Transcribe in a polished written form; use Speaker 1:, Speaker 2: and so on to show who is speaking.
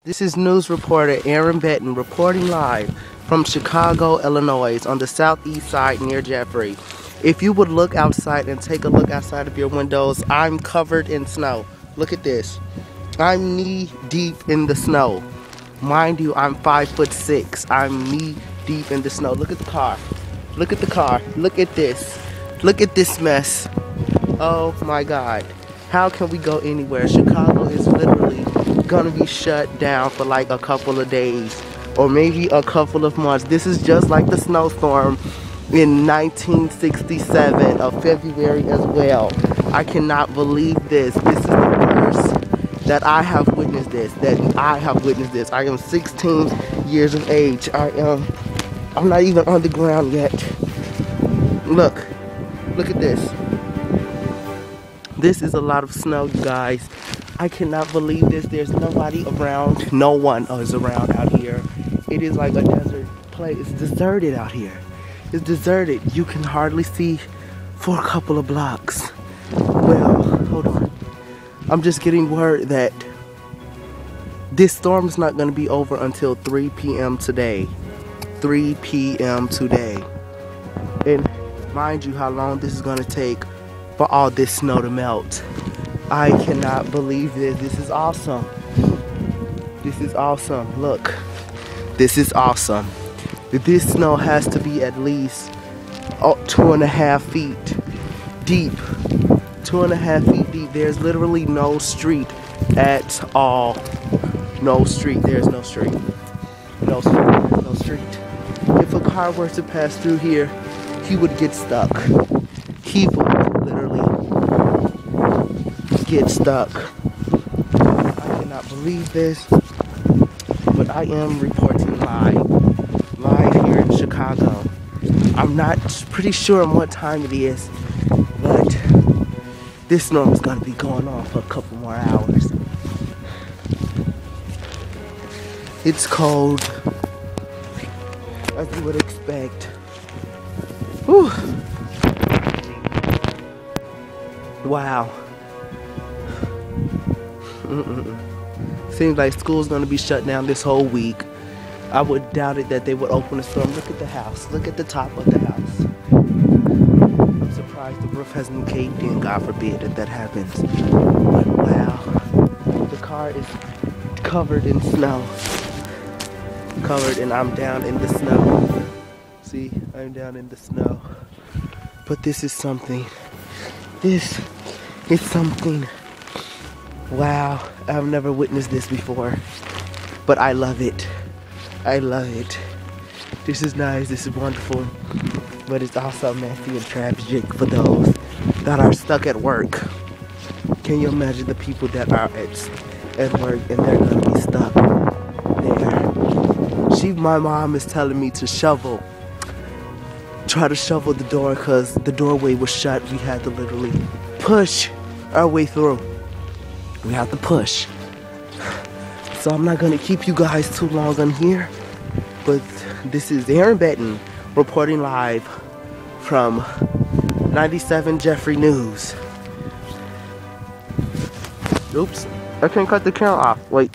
Speaker 1: This is news reporter Aaron.B reporting live from Chicago, Illinois on the southeast side near Jeffrey. If you would look outside and take a look outside of your windows, I'm covered in snow. Look at this. I'm knee deep in the snow. Mind you, I'm 5'6". I'm knee deep in the snow. Look at the car. Look at the car. Look at this. Look at this mess. Oh my God. How can we go anywhere? Chicago is literally gonna be shut down for like a couple of days or maybe a couple of months. This is just like the snowstorm in 1967 of February as well. I cannot believe this. This is the first that I have witnessed this. I am 16 years of age. I'm not even on the ground yet. Look at this. This is a lot of snow, you guys. I cannot believe this. There's nobody around. No one is around out here. It is like a desert place. It's deserted out here. It's deserted. You can hardly see for a couple of blocks. Well, hold on. I'm just getting word that this storm is not going to be over until 3 p.m. today. 3 p.m. today. And mind you how long this is going to take for all this snow to melt. I cannot believe this. This is awesome. This is awesome. Look, this is awesome. This snow has to be at least 2.5 feet deep. 2.5 feet deep. There's literally no street at all. No street. There's no street. No street. No street. If a car were to pass through here, he would get stuck. He would literally get stuck. I cannot believe this, but I am reporting live here in Chicago. I'm not pretty sure on what time it is, but this storm is going to be going on for a couple more hours. It's cold, as you would expect. Whew. Wow. Seems like school's gonna be shut down this whole week. I would doubt it that they would open the storm. Look at the house. Look at the top of the house. I'm surprised the roof hasn't caved in. God forbid that happens. But wow, the car is covered in snow. Covered, and I'm down in the snow. See, I'm down in the snow. But this is something. This is something. Wow, I've never witnessed this before, but I love it. I love it. This is nice, this is wonderful, but it's also messy and tragic for those that are stuck at work. Can you imagine the people that are at work and they're gonna be stuck there? My mom is telling me to try to shovel the door because the doorway was shut. We had to literally push our way through. We have to push. So I'm not gonna keep you guys too long on here, but this is Aaron.B reporting live from 97 Jeffrey News. Oops, I can't cut the camera off. Wait.